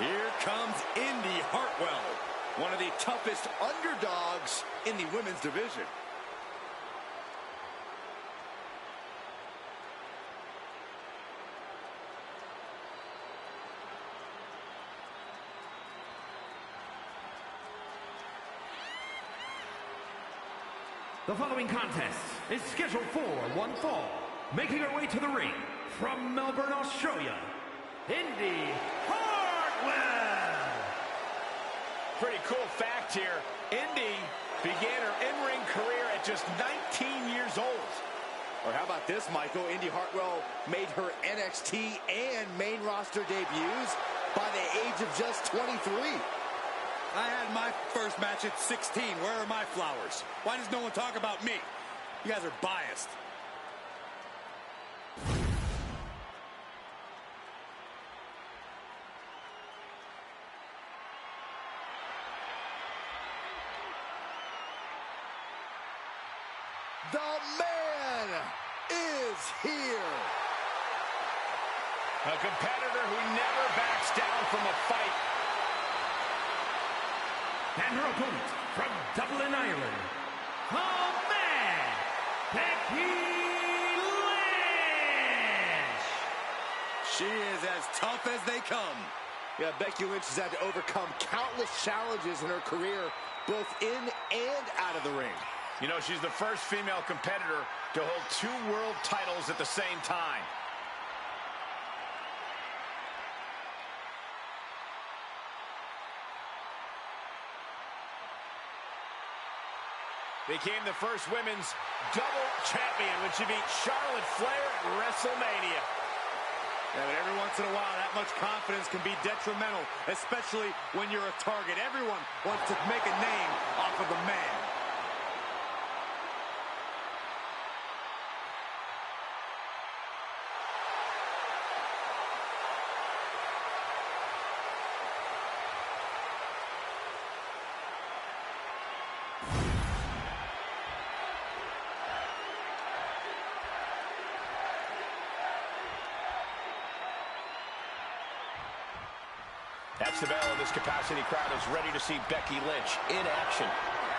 Here comes Indy Hartwell, one of the toughest underdogs in the women's division. The following contest is scheduled for one fall. Making her way to the ring from Melbourne, Australia, Indy Hartwell. Pretty cool fact here. Indy began her in-ring career at just 19 years old. Or how about this, Michael? Indy Hartwell made her NXT and main roster debuts by the age of just 23. I had my first match at 16. Where are my flowers? Why does no one talk about me? You guys are biased. The man is here. A competitor who never backs down from a fight. And her opponent from Dublin, Ireland, the man, Becky Lynch. She is as tough as they come. Yeah, Becky Lynch has had to overcome countless challenges in her career, both in and out of the ring. You know, she's the first female competitor to hold 2 world titles at the same time. Became the first women's double champion when she beat Charlotte Flair at WrestleMania. Yeah, but every once in a while, that much confidence can be detrimental, especially when you're a target. Everyone wants to make a name off of the man. That's the bell, and this capacity crowd is ready to see Becky Lynch in action.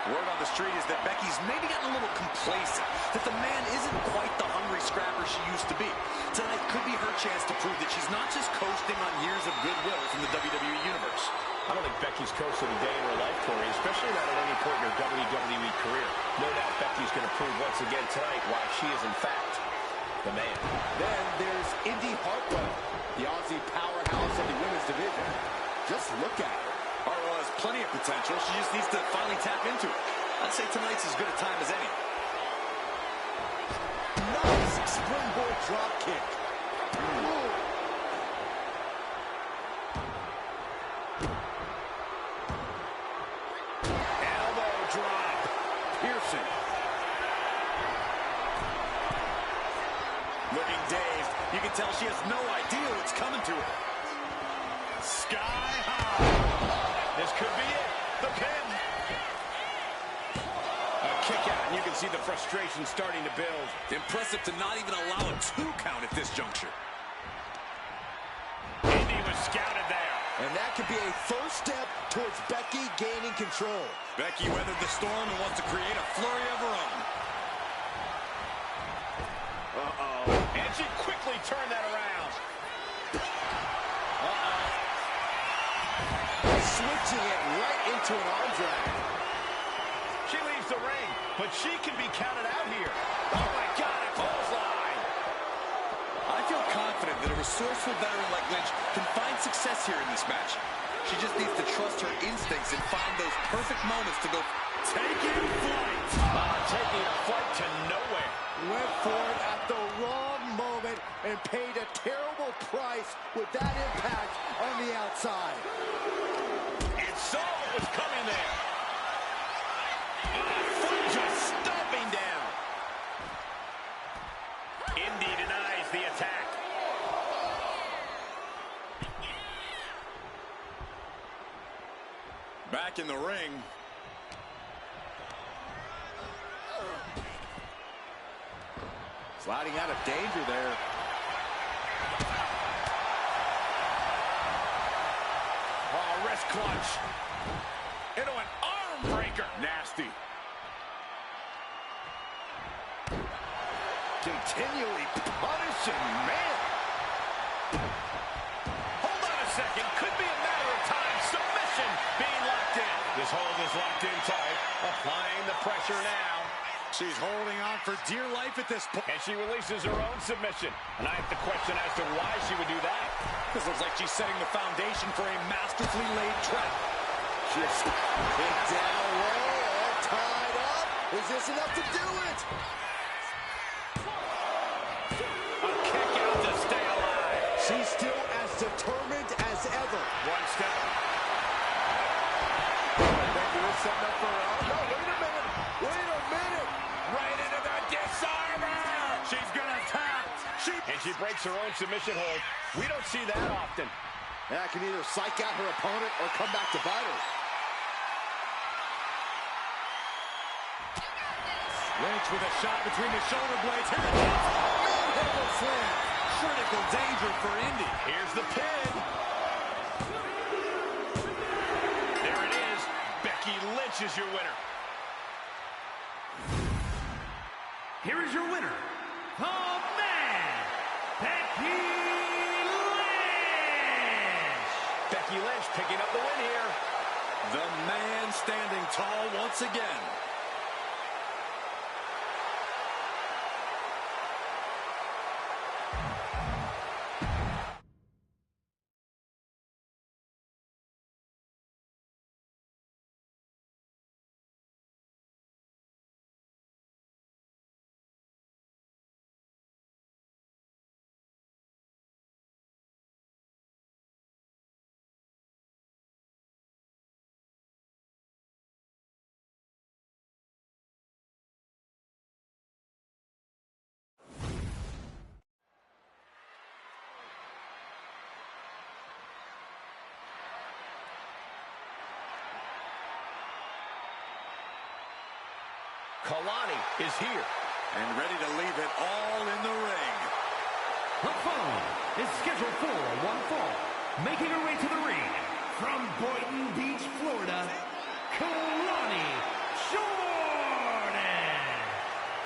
Word on the street is that Becky's maybe gotten a little complacent, that the man isn't quite the hungry scrapper she used to be. Tonight could be her chance to prove that she's not just coasting on years of goodwill from the WWE Universe. I don't think Becky's coasted a day in her life, Corey, especially not at any point in her WWE career. No doubt Becky's going to prove once again tonight why she is, in fact, the man. Then there's Indy Hartwell, the Aussie powerhouse of the women's division. Just look at her. Hartwell has plenty of potential. She just needs to finally tap into it. I'd say tonight's as good a time as any. Nice springboard drop kick. Elbow drop. Piercing. Looking dazed. You can tell she has no idea what's coming to her. Sky high. This could be it. The pin. A kick out, and you can see the frustration starting to build. Impressive to not even allow a 2 count at this juncture. Indy was scouted there. And that could be a first step towards Becky gaining control. Becky weathered the storm and wants to create a flurry of her own. Uh-oh. And she quickly turned that around. Switching it right into an arm drag. She leaves the ring, but she can be counted out here. Oh, my God, a clothesline. I feel confident that a resourceful veteran like Lynch can find success here in this match. She just needs to trust her instincts and find those perfect moments to go taking flight. Taking a flight to nowhere. Went for it at the wrong moment and paid a terrible price with that impact on the outside. And saw what was coming there. Foot just stomping down. Indy denies the attack. Back in the ring. Sliding out of danger there. clutch. Into an arm breaker. Nasty. Continually punishing, man. Hold on a second. Could be a matter of time. Submission being locked in. This hold is locked in tight. Applying the pressure now. She's holding on for dear life at this point. And she releases her own submission. And I have to question as to why she would do that. This looks like she's setting the foundation for a masterfully laid trap. Just hit down low, all tied up. Is this enough to do it? A kick out to stay alive. She's still as determined as ever. One step. Becky is setting up for her own. No, wait a minute. Wait a minute. Right into the disarmer. She's gonna tap. And she breaks her own submission hold. We don't see that often. That can either psych out her opponent or come back to bite her. Lynch with a shot between the shoulder blades. Here it is. Manhandle slam. Critical danger for Indy. Here's the pin. There it is. Becky Lynch is your winner. Here is your winner, the man, Becky Lynch. Becky Lynch picking up the win here. The man standing tall once again. Kalani is here. And ready to leave it all in the ring. The following is scheduled for one fall. Making her way to the ring from Boynton Beach, Florida, Kalani Jordan.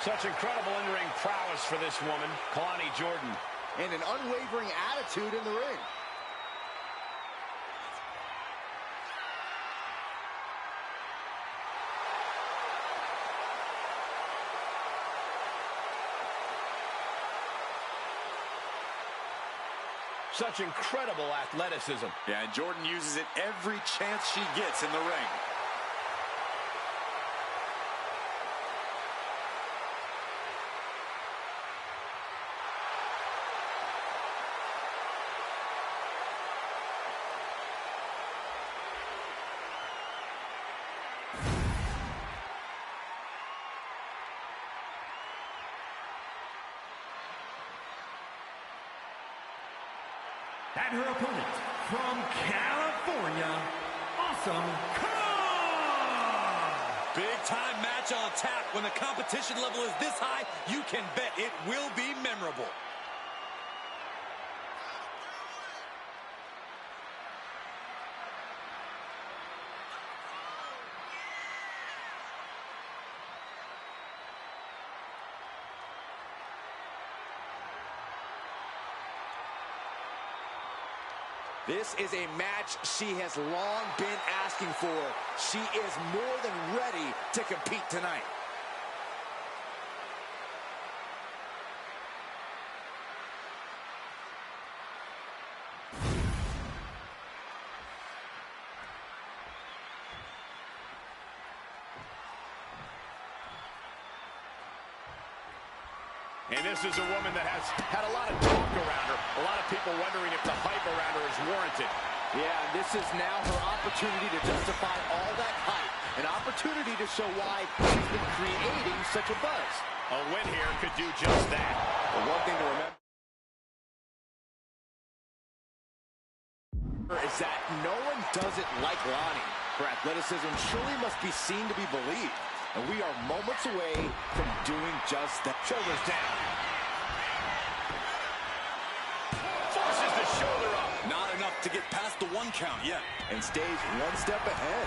Such incredible in-ring prowess for this woman, Kalani Jordan. And an unwavering attitude in the ring. Such incredible athleticism. Yeah, and Jordan uses it every chance she gets in the ring. And her opponent from California, Awesome Kong. Big time match on tap. When the competition level is this high, you can bet it will be memorable. This is a match she has long been asking for. She is more than ready to compete tonight. And this is a woman that has had a lot of talk around her. A lot of people wondering if the hype around her is warranted. Yeah, and this is now her opportunity to justify all that hype. An opportunity to show why she's been creating such a buzz. A win here could do just that. But one thing to remember is that no one does it like Lonnie. Her athleticism surely must be seen to be believed. And we are moments away from doing just that. Shoulders down. Forces the shoulder up. Not enough to get past the 1, 1 count, yeah. And stays 1 step ahead.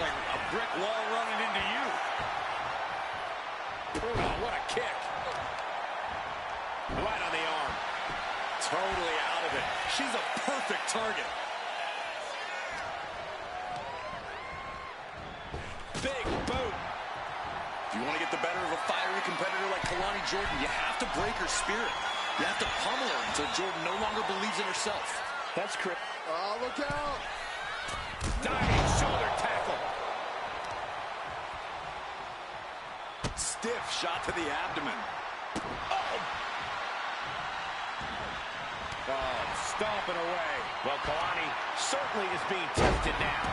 Like a brick wall running into you. Oh, what a kick. Right on the arm. Totally out of it. She's a perfect target. Big boot. If you want to get the better of a fiery competitor like Kalani Jordan, you have to break her spirit. You have to pummel her until Jordan no longer believes in herself. That's correct. Oh, look out. Diving shoulder tackle. Stiff shot to the abdomen. Oh, stomping away. Well, Kalani certainly is being tested now.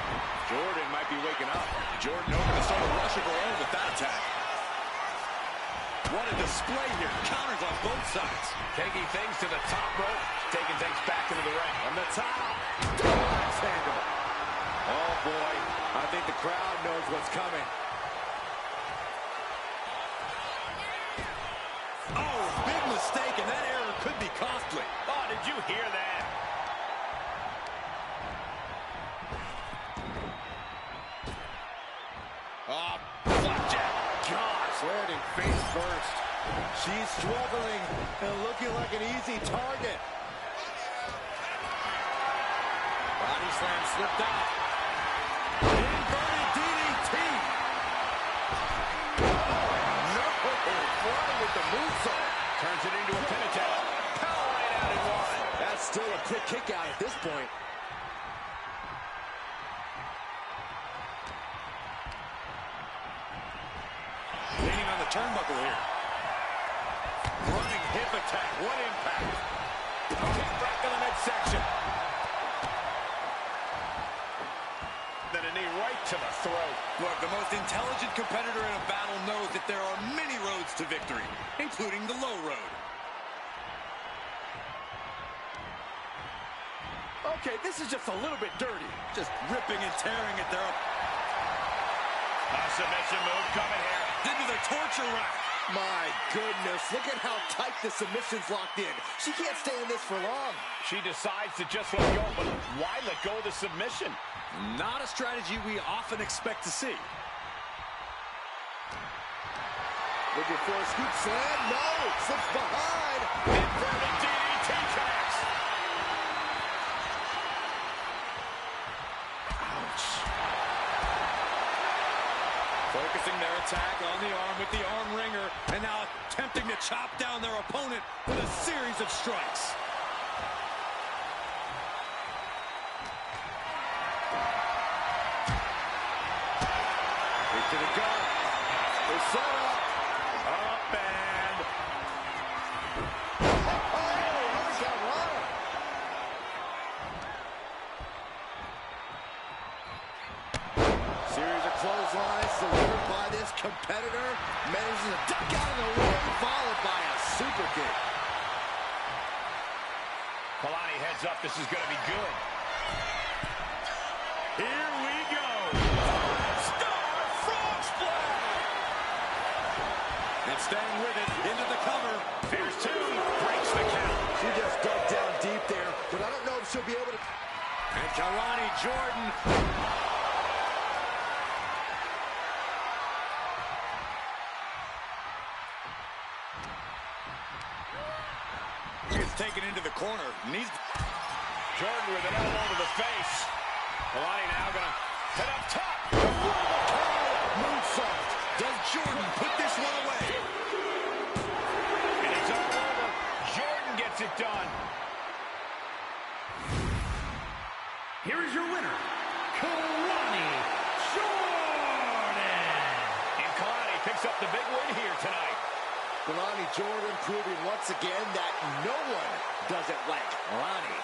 Jordan might be waking up. Jordan open to start a rush of her own with that attack. What a display here. Counters on both sides. Taking things to the top rope, taking things back into the ring. On the top. Axe handle. Oh, boy. I think the crowd knows what's coming. Oh, big mistake, and that error could be costly. Oh, did you hear that? Oh, Flapjack. Gosh, landing face first. she's struggling and looking like an easy target. Body slam slipped out. Inverted DDT. No, flying with the moonsault. Turns it into a pin attempt. Power right out in one. That's still a quick kick out at this point. Leaning on the turnbuckle here. Running hip attack. What impact. Kick back to the midsection. Then a knee right to the throat. Look, the most intelligent competitor in a battle knows that there are many roads to victory, including the low road. Okay, this is just a little bit dirty. Just ripping and tearing at their... A submission move coming here. into the torture rack. My goodness, look at how tight the submission's locked in. She can't stay in this for long. She decides to just let go, but why let go of the submission? Not a strategy we often expect to see. Looking for a scoop slam. No, slips behind. Inverted DDT connects. Ouch. Focusing their attack on the arm with the arm wringer, and now attempting to chop down their opponent with a series of strikes. To the gut. They're set up. Up and... Series of clotheslines delivered by this competitor. Manages to duck out of the way, followed by a super kick. Kalani heads up. This is going to be good. Here we go. And staying with it, into the cover. Here's two, breaks the count. She just dug down deep there, but I don't know if she'll be able to... And Kalani Jordan. Gets taken into the corner. Needs... Jordan with an elbow to the face. Kalani now gonna head up top. Moonsault. Does Jordan put this one away? And it's all over. Jordan gets it done. Here is your winner, Kalani Jordan. And Kalani picks up the big win here tonight. Kalani Jordan proving once again that no one does it like Kalani.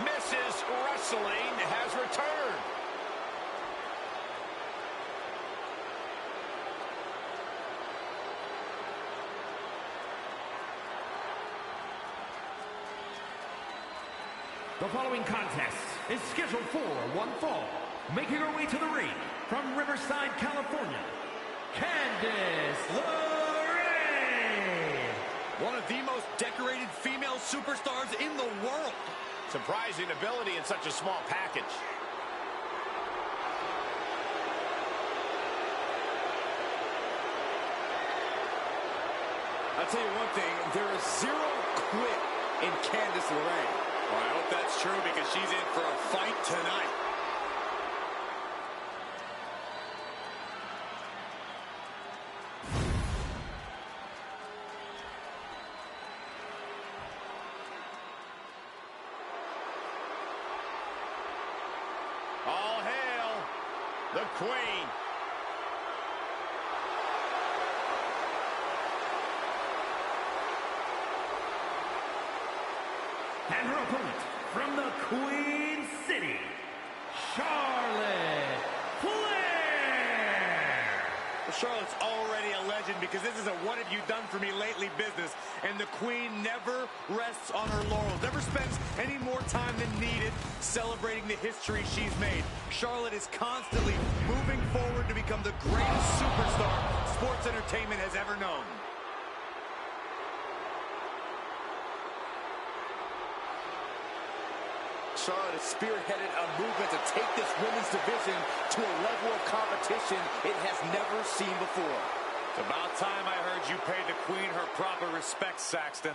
Mrs. Wrestling has returned. The following contest is scheduled for one fall. Making her way to the ring from Riverside, California, Candice LeRae. One of the most decorated female superstars in the world. Surprising ability in such a small package. I'll tell you one thing, there is zero quit in Candice LeRae. Well, I hope that's true because she's in for a fight tonight. All hail the Queen. And her opponent from the Queen City, Charlotte Flair. Well, Charlotte's already a legend because this is a what have you done for me lately business. And the Queen never rests on her laurels, never spends any more time than needed celebrating the history she's made. Charlotte is constantly moving forward to become the greatest superstar sports entertainment has ever known. Charlotte has spearheaded a movement to take this women's division to a level of competition it has never seen before. It's about time I heard you pay the Queen her proper respect, Saxton.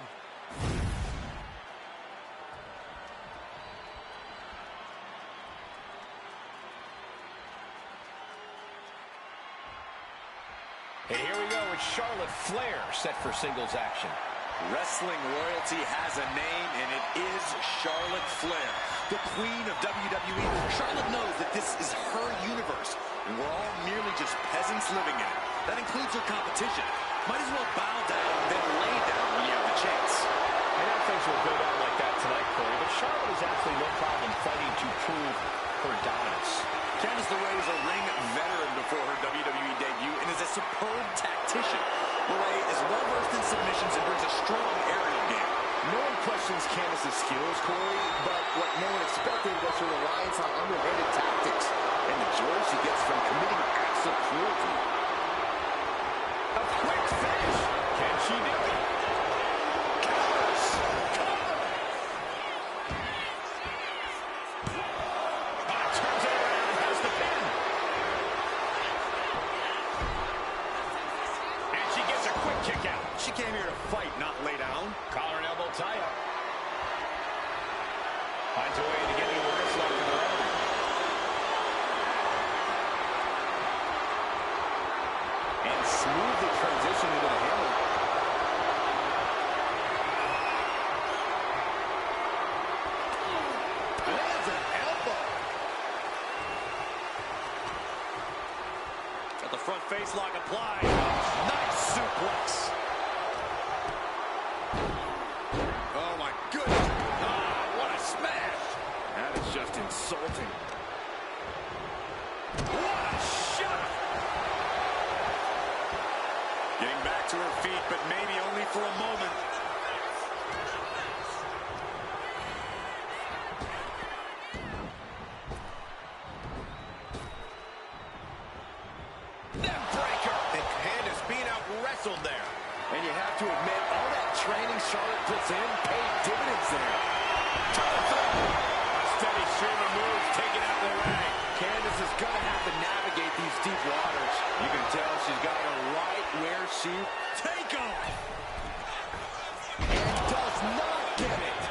And here we go with Charlotte Flair set for singles action. Wrestling royalty has a name, and it is Charlotte Flair, the queen of WWE. Charlotte knows that this is her universe, and we're all merely just peasants living in it. That includes her competition. Might as well bow down, then lay down when you have the chance. I know things will go down like that tonight, Corey, but Charlotte has absolutely no problem fighting to prove her dominance. Candice LeRae is a ring veteran before her WWE debut and is a superb tactician. LeRae is well-versed in submissions and brings a strong aerial game. No one questions Candice's skills, Corey, but what no one expected was her reliance on underhanded tactics and the joy she gets from committing acts of cruelty. A quick finish. Can she do it? Counters. Turns it around, has the pin. And she gets a quick kick out. She came here to fight, not lay down. Collar and elbow tie up. Finds a way to get into the wrist lock of her own. And smoothly transition into the hammer. Lands an elbow. Got the front face lock applied. Nice suplex. Oh my goodness. Ah, what a smash. That is just insulting. What a shot. Getting back to her feet, but maybe only for a moment. Neckbreaker. And Candice being out-wrestled there. And you have to admit, all that training Charlotte puts in paid dividends there. Steady stream of moves taken out the ring. Candice is going to have to navigate these deep waters. You can tell she's got her right where she... Take off. And does not get it.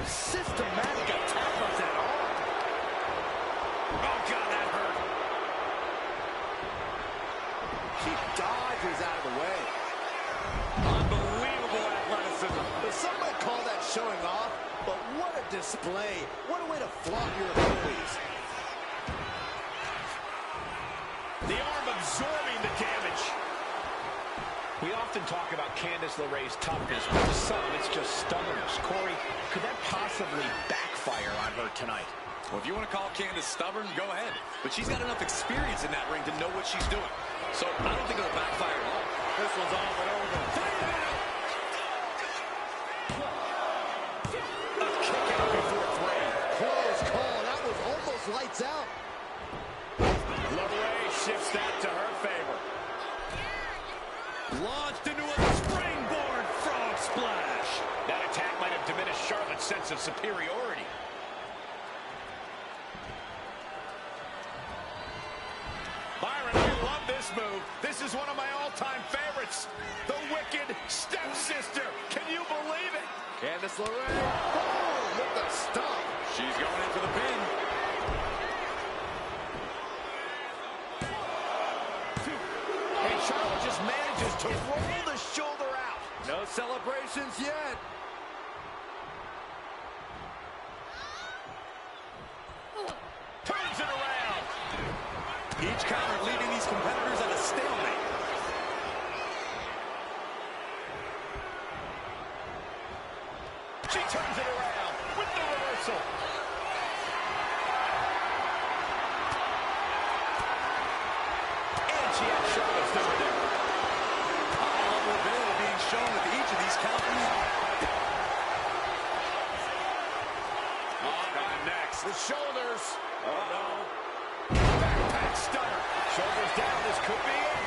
Systematic attack on that arm. Oh, God, that hurt. She dodges out of the way. Unbelievable athleticism. But some might call that showing off, but what a display. What a way to flaunt your abilities. The arm absorbing the damage. We often often talk about Candice LeRae's toughness, but to some, it's just stubbornness. Corey, could that possibly backfire on her tonight? Well, if you want to call Candice stubborn, go ahead. But she's got enough experience in that ring to know what she's doing. So I don't think it'll backfire at all. This one's all but over. A kick out before three. Close call. That was almost lights out. LeRae shifts that to her favor. Launched into a springboard frog splash. That attack might have diminished Charlotte's sense of superiority. Byron, I love this move. This is one of my all-time favorites. The Wicked Stepsister. Can you believe it? Candice LeRae. Oh, with the stomp. She's going in for the pin. And Charlotte just manages to roll the shoulder out. No celebrations yet. Turns it around. Each counter leaving these competitors at a stalemate. She turns it around with the reversal. And she has Charlotte's number there. High level ability being shown with each of these counters. On next. The shoulders. Oh, no. Backpack stunner. Shoulders down. This could be it.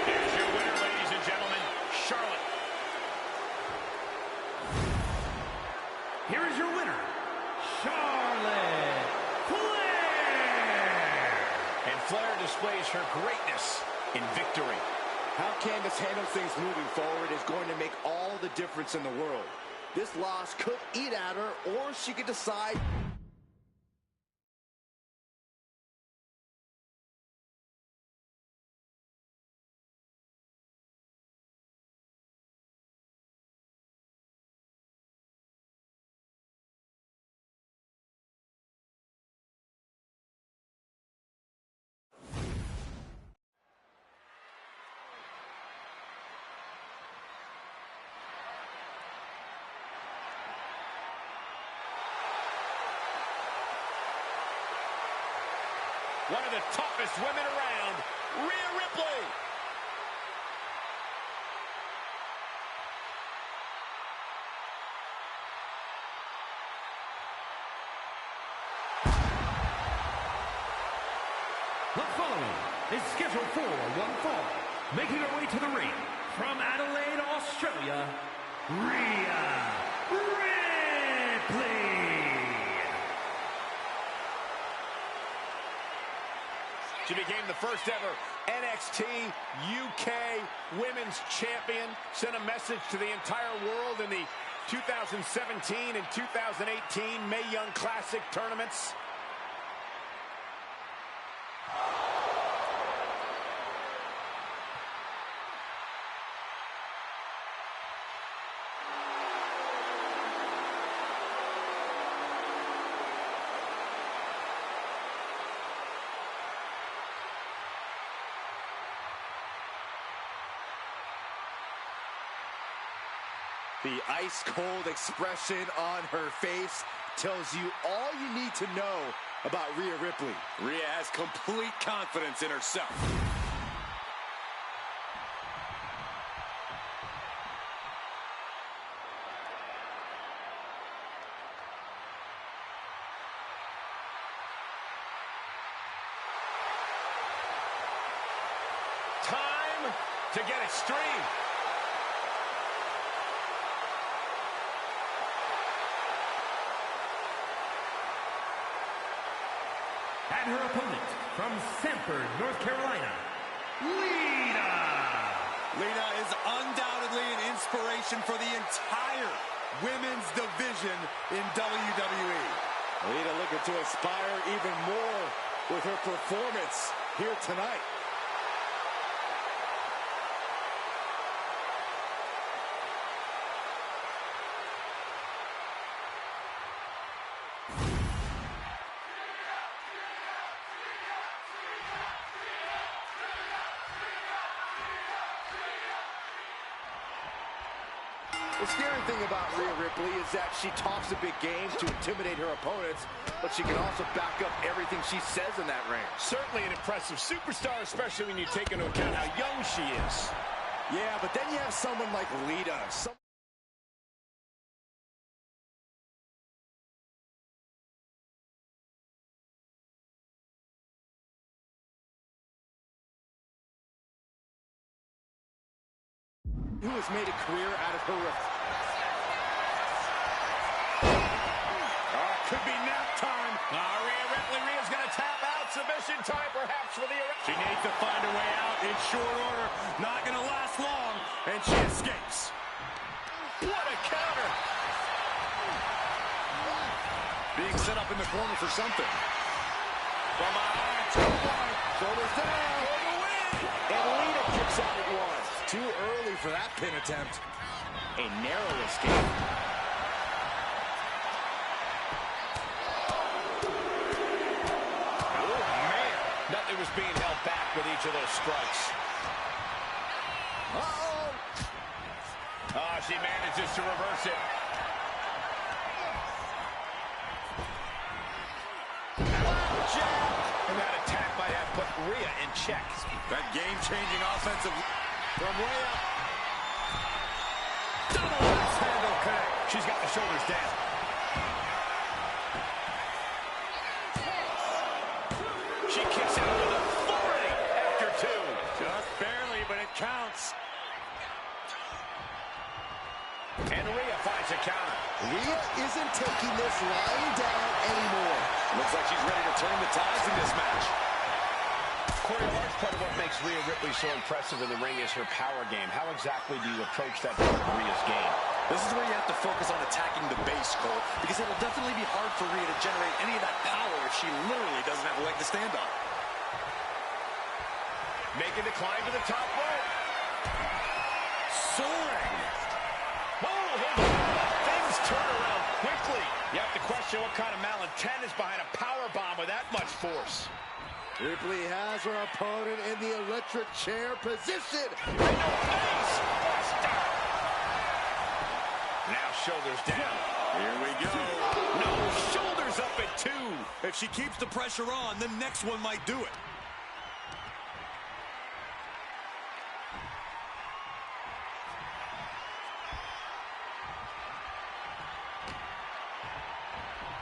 Here's your winner, ladies and gentlemen, Charlotte. Here is your winner, Charlotte Flair. And Flair displays her greatness in victory. How Candice handles things moving forward is going to make all the difference in the world. This loss could eat at her, or she could decide. One of the toughest women around, Rhea Ripley. The following is scheduled for one fall. Making her way to the ring from Adelaide, Australia, Rhea Ripley. She became the first ever NXT UK Women's Champion. Sent a message to the entire world in the 2017 and 2018 Mae Young Classic tournaments. The ice-cold expression on her face tells you all you need to know about Rhea Ripley. Rhea has complete confidence in herself. Time to get extreme. And her opponent from Sanford, North Carolina, Lita. Lita is undoubtedly an inspiration for the entire women's division in WWE. Lita looking to aspire even more with her performance here tonight. The scary thing about Rhea Ripley is that she talks a big game to intimidate her opponents, but she can also back up everything she says in that ring. Certainly an impressive superstar, especially when you take into account how young she is. Yeah, but then you have someone like Lita. Who has made a career out of her. Could be nap time. Rhea Ripley. Rhea's going to tap out. Submission time perhaps for the... She needs to find a way out in short order. Not going to last long, and she escapes. What a counter. Being set up in the corner for something. From behind, shoulders down, for the win. And Lita kicks out at one. Too early for that pin attempt. A narrow escape. Nothing was being held back with each of those strikes. Uh-oh. Oh, she manages to reverse it. And that attack might have put Rhea in check. That game-changing offensive from Rhea. Double axe handle connect. She's got the shoulders down. She kicks out with authority after two. Just barely, but it counts. And Rhea finds a counter. Rhea isn't taking this lying down anymore. Looks like she's ready to turn the tides in this match. Corey, a large part of what makes Rhea Ripley so impressive in the ring is her power game. How exactly do you approach that part of Rhea's game? This is where you have to focus on attacking the base, Cole, because it'll definitely be hard for Rhea to generate any of that power if she literally doesn't have a leg to stand on. Making the climb to the top rope. Soaring. Oh, things turn around quickly. You have to question what kind of malintent is behind a power bomb with that much force. Ripley has her opponent in the electric chair position. Into face. Buster. Now shoulders down. Here we go. No, shoulders up at two. If she keeps the pressure on, the next one might do it.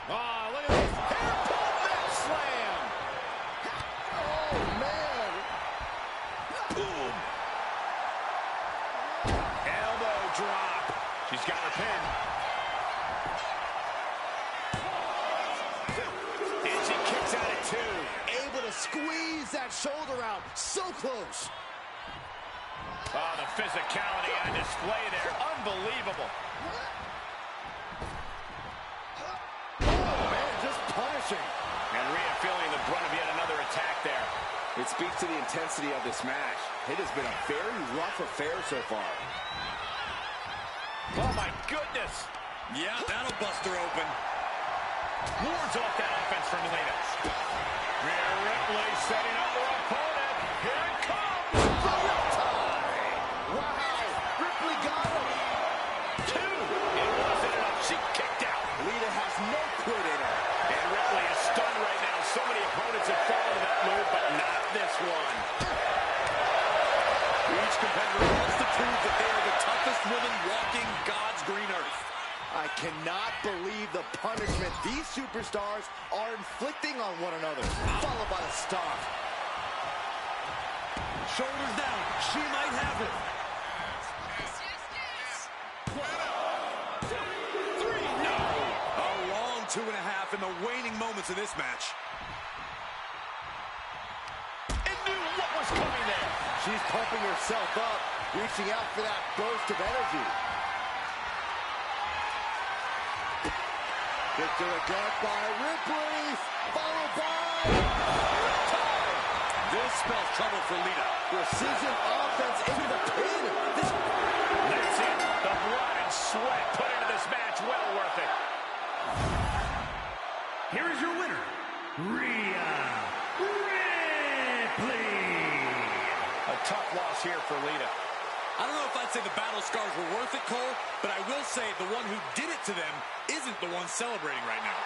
Oh, look at this. Hairpin neck slam. Oh, man. Boom. Elbow drop. She's got her pin. And she kicks out at two. Able to squeeze that shoulder out. So close. Oh, the physicality on display there. Unbelievable. Punishing. And Rhea feeling the brunt of yet another attack there. It speaks to the intensity of this match. It has been a very rough affair so far. Oh, my goodness. Yeah, that'll bust her open. Wards off that offense from Lita. Rhea Ripley setting up her opponent. Here it comes. Wow. Ripley got him. Two. It wasn't enough. She kicked out. Lita has no quit in her. And Ripley is stunned right now. So many opponents have fallen to that move, but not this one. Each competitor wants to prove that they are the toughest women walking God's green earth. I cannot believe the punishment these superstars are inflicting on one another. Followed by the stomp. Shoulders down. She might have it. A long 2.5 in the waning moments of this match. And knew what was coming there. She's pumping herself up, reaching out for that burst of energy. Kick to the gut by Ripley, followed by... This spells trouble for Lita. Precision offense into the pin. That's it. The blood and sweat put into this match. Well worth it. Here is your winner, Rhea Ripley. A tough loss here for Lita. I don't know if I'd say the battle scars were worth it, Cole, but I will say the one who did it to them isn't the one celebrating right now.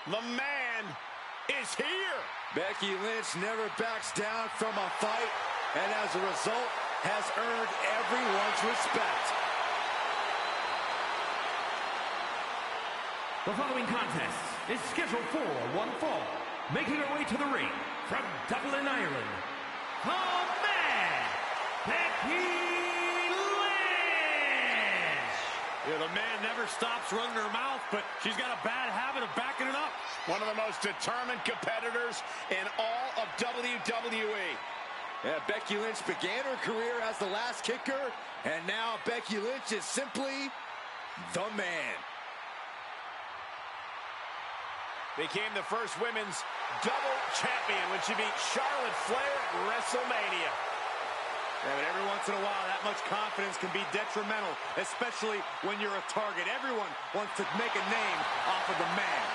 The man is here. Becky Lynch never backs down from a fight, and as a result, has earned everyone's respect. The following contest is scheduled for one fall. Making her way to the ring from Dublin, Ireland, the man, Becky Lynch. Yeah, the man never stops running her mouth, but she's got a bad habit of backing it up. One of the most determined competitors in all of WWE. Yeah, Becky Lynch began her career as the last kicker, and now Becky Lynch is simply the man. Became the first women's double champion when she beat Charlotte Flair at WrestleMania. Yeah, but every once in a while, that much confidence can be detrimental, especially when you're a target. Everyone wants to make a name off of the man.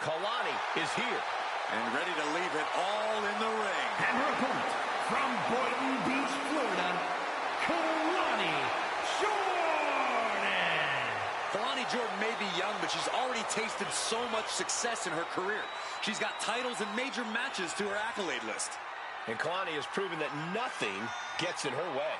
Kalani is here. And ready to leave it all in the ring. And her opponent from Boynton Beach, Florida, Kalani Jordan. Kalani Jordan may be young, but she's already tasted so much success in her career. She's got titles and major matches to her accolade list. And Kalani has proven that nothing gets in her way.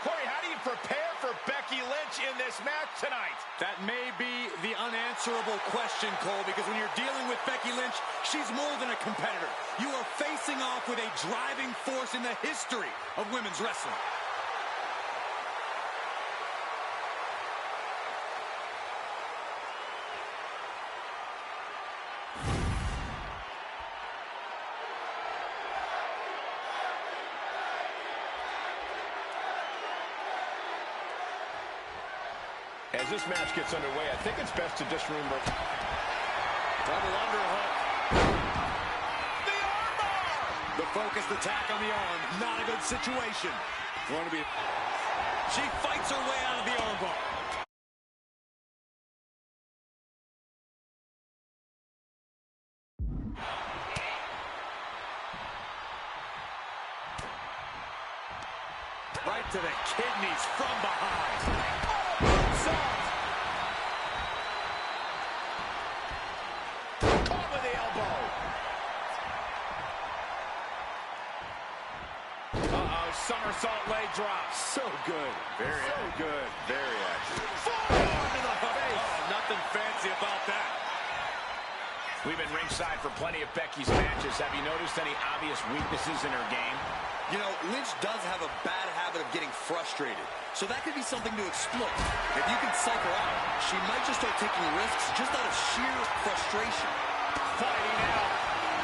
Corey, how do you prepare for Becky Lynch in this match tonight? That may be the unanswerable question, Cole, because when you're dealing with Becky Lynch, she's more than a competitor. You are facing off with a driving force in the history of women's wrestling. As this match gets underway, I think it's best to just remember. Double underhook. The armbar! The focused attack on the arm. Not a good situation. She fights her way out of the armbar. Right to the kidneys from behind. Caught with the elbow. Somersault leg drop. So good. Very good. Very accurate. Forearm to the face. Oh, nothing fancy about that. We've been ringside for plenty of Becky's matches. Have you noticed any obvious weaknesses in her game? You know, Lynch does have a bad habit of getting frustrated, so that could be something to explore. If you can psych her out, she might just start taking risks just out of sheer frustration. Fighting out.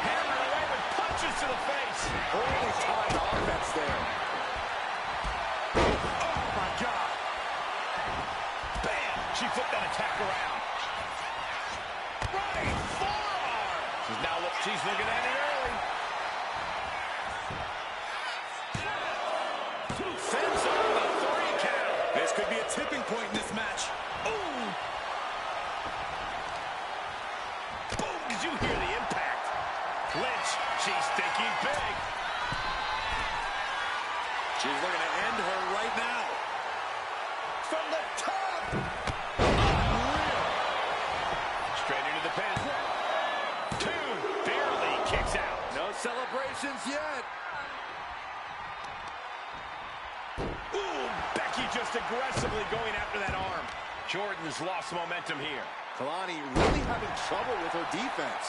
Hammered away with punches to the face. Early time offense there. Oh, my God. Bam! She flipped that attack around. Right forearm. She's looking at it early. Fence on the 3 count. This could be a tipping point in this match. Ooh. Boom, did you hear the impact? Lynch, she's thinking big. She's looking to end her right now. From the top. Unreal. Straight into the pin. 2, barely kicks out. No celebrations yet. Ooh, Becky just aggressively going after that arm. Jordan's lost momentum here. Kalani really having trouble with her defense.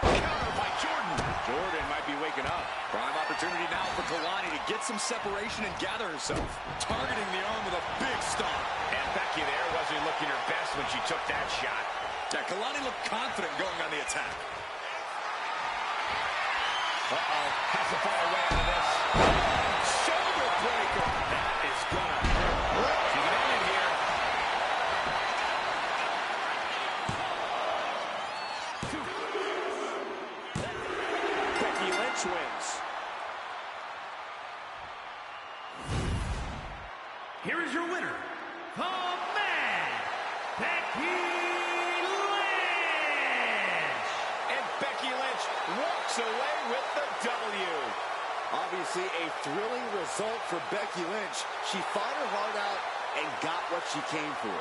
Counter by Jordan. Jordan might be waking up. Prime opportunity now for Kalani to get some separation and gather herself. Targeting the arm with a big stomp. And Becky there wasn't looking her best when she took that shot. Yeah, Kalani looked confident going on the attack. Uh-oh, has to find a way out of this. Shoulder breaker. That is gonna hurt. She can end it here. Becky Lynch wins. Here is your winner, the man, Becky Lynch. And Becky Lynch walks away with the W. Obviously a thrilling result for Becky Lynch. She fought her heart out and got what she came for.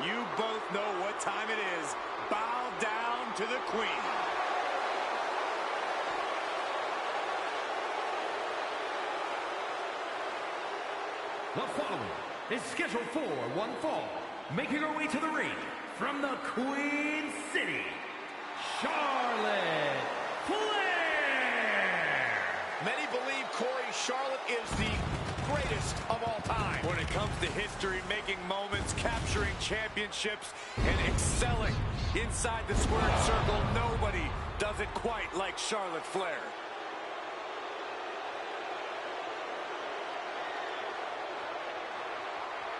You both know what time it is. Bow down to the Queen. The following is scheduled for one fall, making her way to the ring from the Queen City, Charlotte Flair. Many believe Corey Charlotte is the greatest of all time. When it comes to history-making moments, capturing championships, and excelling inside the squared circle, nobody does it quite like Charlotte Flair.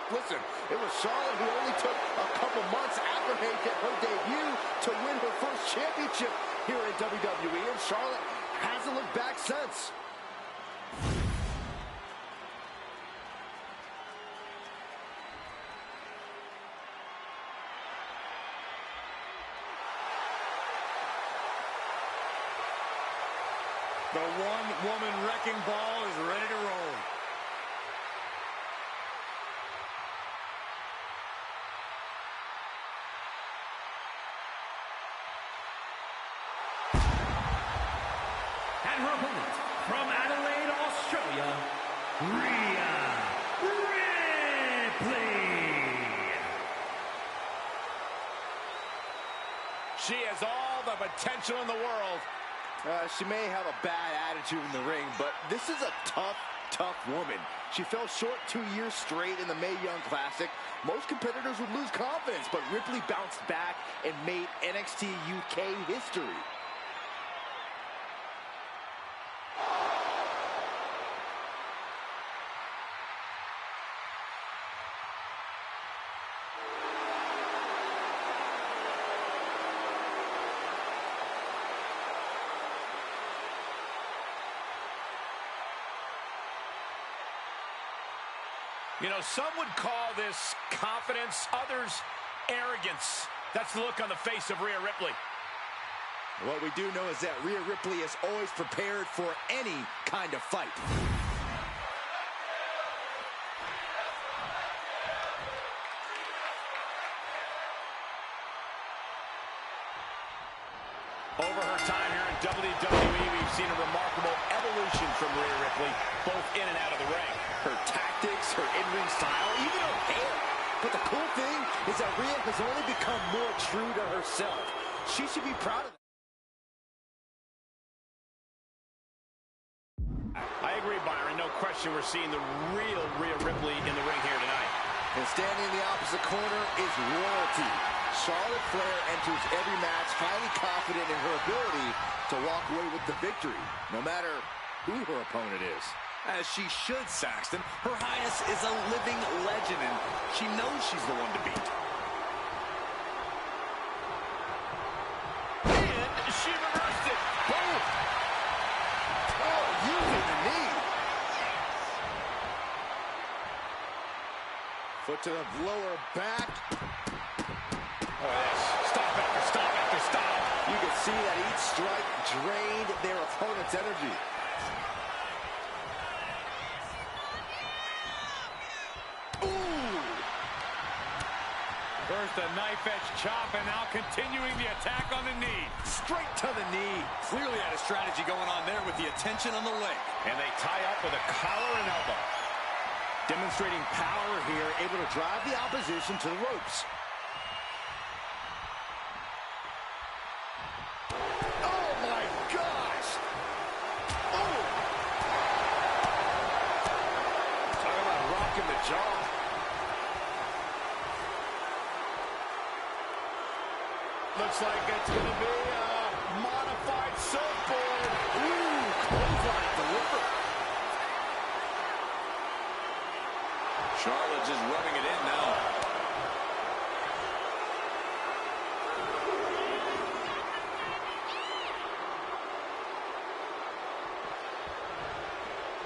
Listen, it was Charlotte who only took a couple months after making her debut to win her first championship here in WWE, and Charlotte hasn't looked back since. The one-woman wrecking ball is ready to roll. And her opponent, from Adelaide, Australia, Rhea Ripley. She has all the potential in the world. She may have a bad attitude in the ring, but this is a tough woman. She fell short 2 years straight in the Mae Young Classic. Most competitors would lose confidence, but Ripley bounced back and made NXT UK history. You know, some would call this confidence, others arrogance. That's the look on the face of Rhea Ripley. What we do know is that Rhea Ripley is always prepared for any kind of fight. Over her time here in WWE, we've seen a remarkable evolution from Rhea Ripley, both in and out of the ring. Her tactics, her in-ring style, even her hair. But the cool thing is that Rhea has only become more true to herself. She should be proud of that. I agree, Byron. No question we're seeing the real Rhea Ripley in the ring here tonight. And standing in the opposite corner is royalty. Charlotte Flair enters every match highly confident in her ability to walk away with the victory, no matter who her opponent is. As she should, Saxton. Her Highness is a living legend, and she knows she's the one to beat. And she reversed it. Boom! Oh, using the knee. Foot to the lower back. Oh, yes. Stop after stop after stop. You can see that each strike drained their opponent's energy. First a knife-edge chop, and now continuing the attack on the knee. Straight to the knee. Clearly had a strategy going on there with the attention on the leg. And they tie up with a collar and elbow. Demonstrating power here, able to drive the opposition to the ropes. Oh my gosh! Oh! Talk about rocking the jaw. Looks like it's going to be a modified surfboard. Ooh, clothesline delivered. Charlotte just rubbing it in now.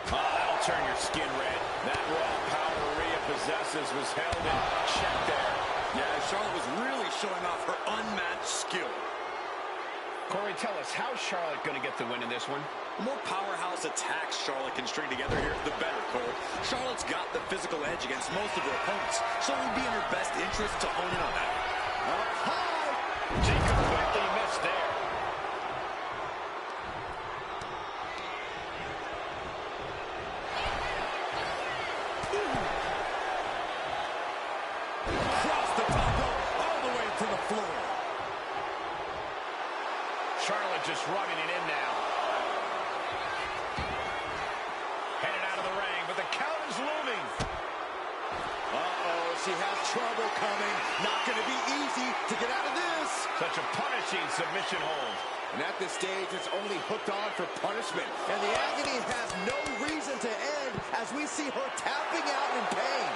That'll turn your skin red. That raw power Rhea possesses was held in check there. Yeah, Charlotte was really showing off her unmatched skill. Corey, tell us, how's Charlotte going to get the win in this one? The more powerhouse attacks Charlotte can string together here, the better, Cole. Charlotte's got the physical edge against most of her opponents, so it would be in her best interest to hone in on that. Up high! She completely missed there. Across the top rope, all the way to the floor. Charlotte just rubbing it in now. Headed out of the ring, but the count is looming. Uh-oh, she has trouble coming. Not going to be easy to get out of this. Such a punishing submission hold. And at this stage, it's only hooked on for punishment. And the agony has no reason to end as we see her tapping out in pain.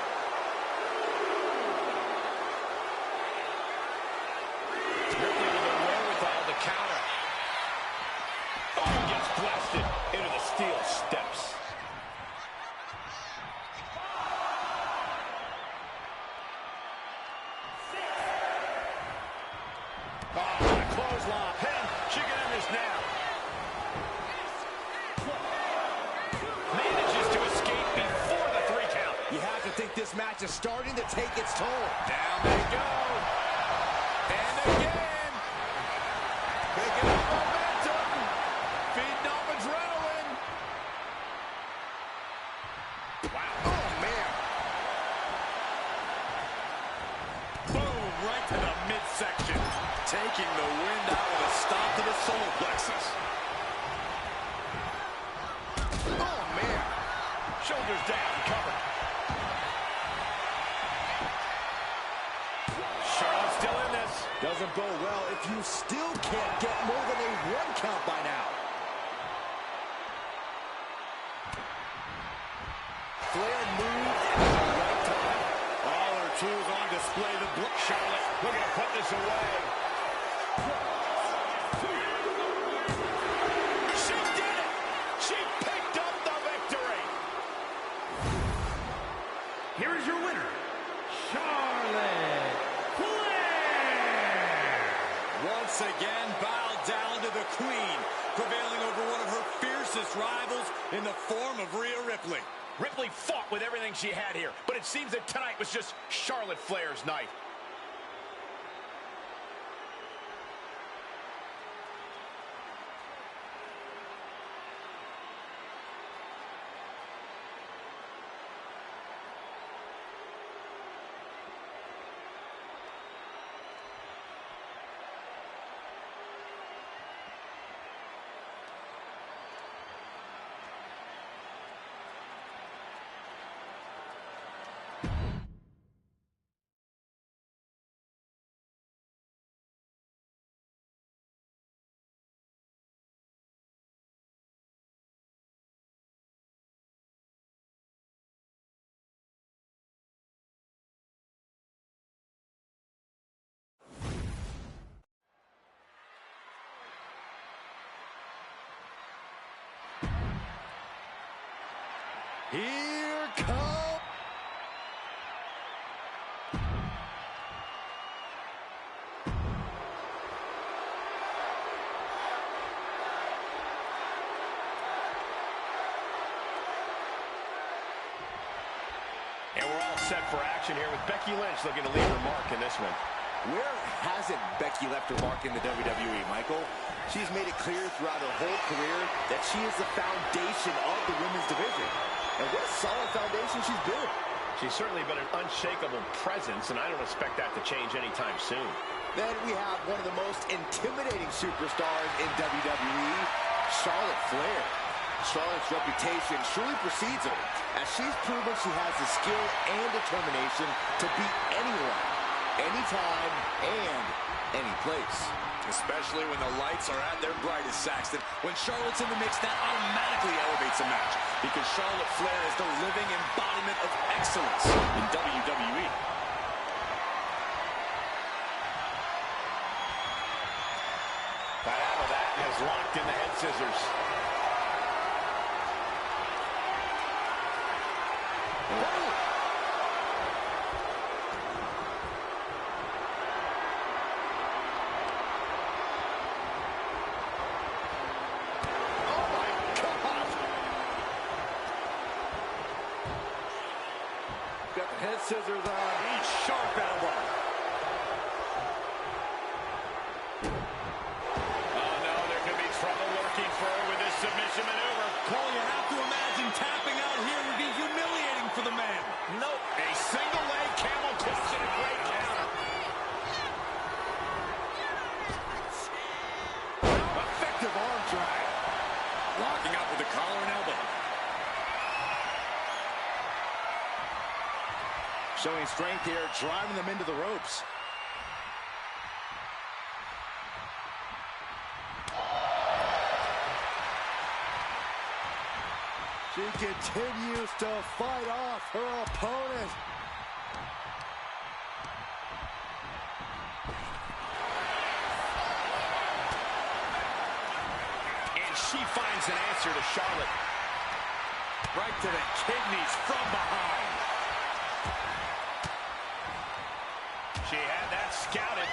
Ripley with the wherewithal to counter. Oh, gets blasted into the steel steps. Oh, what a clothesline. Pin. She can end this now. Manages to escape before the 3 count. You have to think this match is starting to take its toll. Down they go. And again. Picking up momentum. Feeding off adrenaline. Wow. Oh, man. Boom, right to the midsection. Taking the wind out with a stop to the solar plexus. Oh, man. Shoulders down, covered. Charlotte still in this. Doesn't go well if you still can't get more than a 1 count by now. Flair moved at the right time. All her tools on display. The block. Charlotte looking to put this away. She did it! She picked up the victory! Here is your winner, Charlotte Flair. Once again, bowed down to the Queen, prevailing over one of her fiercest rivals in the form of Rhea Ripley. Ripley fought with everything she had here, but it seems that tonight was just Charlotte Flair's night. Here comes... for action here with Becky Lynch looking to leave her mark in this one. Where hasn't Becky left her mark in the WWE, Michael? She's made it clear throughout her whole career that she is the foundation of the women's division. And what a solid foundation she's built. She's certainly been an unshakable presence, and I don't expect that to change anytime soon. Then we have one of the most intimidating superstars in WWE, Charlotte Flair. Charlotte's reputation surely precedes her, as she's proven she has the skill and determination to beat anyone, anytime, and any place. Especially when the lights are at their brightest, Saxton. When Charlotte's in the mix, that automatically elevates a match, because Charlotte Flair is the living embodiment of excellence in WWE. Got out of that, has locked in the head scissors. Got the head scissors on. Each sharp elbow. Oh no, there could be trouble lurking for her with this submission maneuver. Cole, you have to imagine tapping out here would be humiliating for the man. Nope, a single leg camel clutch and a great counter. Effective arm drag. Locking up with the collar and elbow. Showing strength here, driving them into the ropes. She continues to fight off her opponent. And she finds an answer to Charlotte. Right to the kidneys from behind. She had that scouted.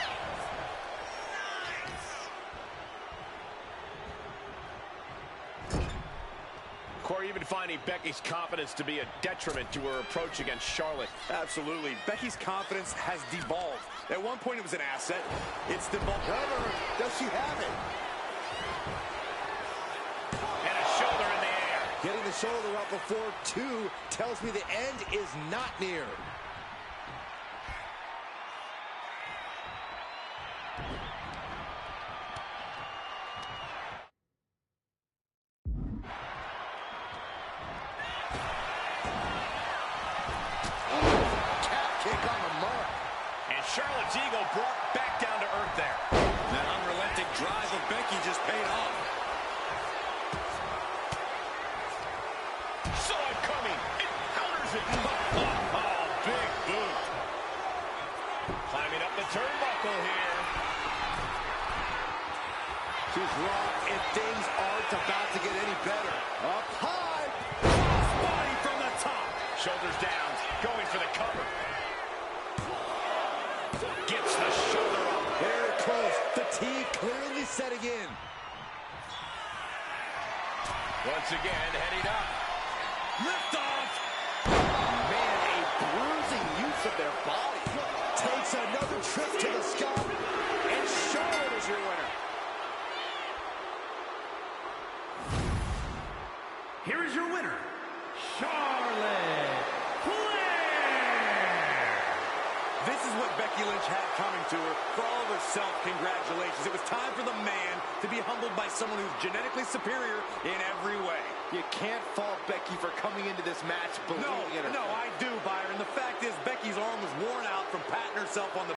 Corey, you've been finding Becky's confidence to be a detriment to her approach against Charlotte. Absolutely. Becky's confidence has devolved. At one point, it was an asset. It's devolved. However, does she have it? And a shoulder in the air. Getting the shoulder up before two tells me the end is not near. Charlotte's ego brought back down to earth there. That unrelenting drive of Becky just paid off. Saw it coming. It counters it. Oh, big boot. Climbing up the turnbuckle here. She's wrong if things aren't about to get any better. Up high. Body from the top. Shoulders down. Going for the cover. Gets the shoulder up. Very close. Fatigue clearly setting in. Once again, heading up. Lift off. Man, a bruising use of their body. Takes another trip to the scalp. And Charlotte is your winner. Here is your winner, Charlotte Flair. This is what Becky Lynch had coming to her. For all of her self-congratulations, it was time for the man to be humbled by someone who's genetically superior in every way. You can't fault Becky for coming into this match believing in her. No, I do, Byron. The fact is, Becky's arm was worn out from patting herself on the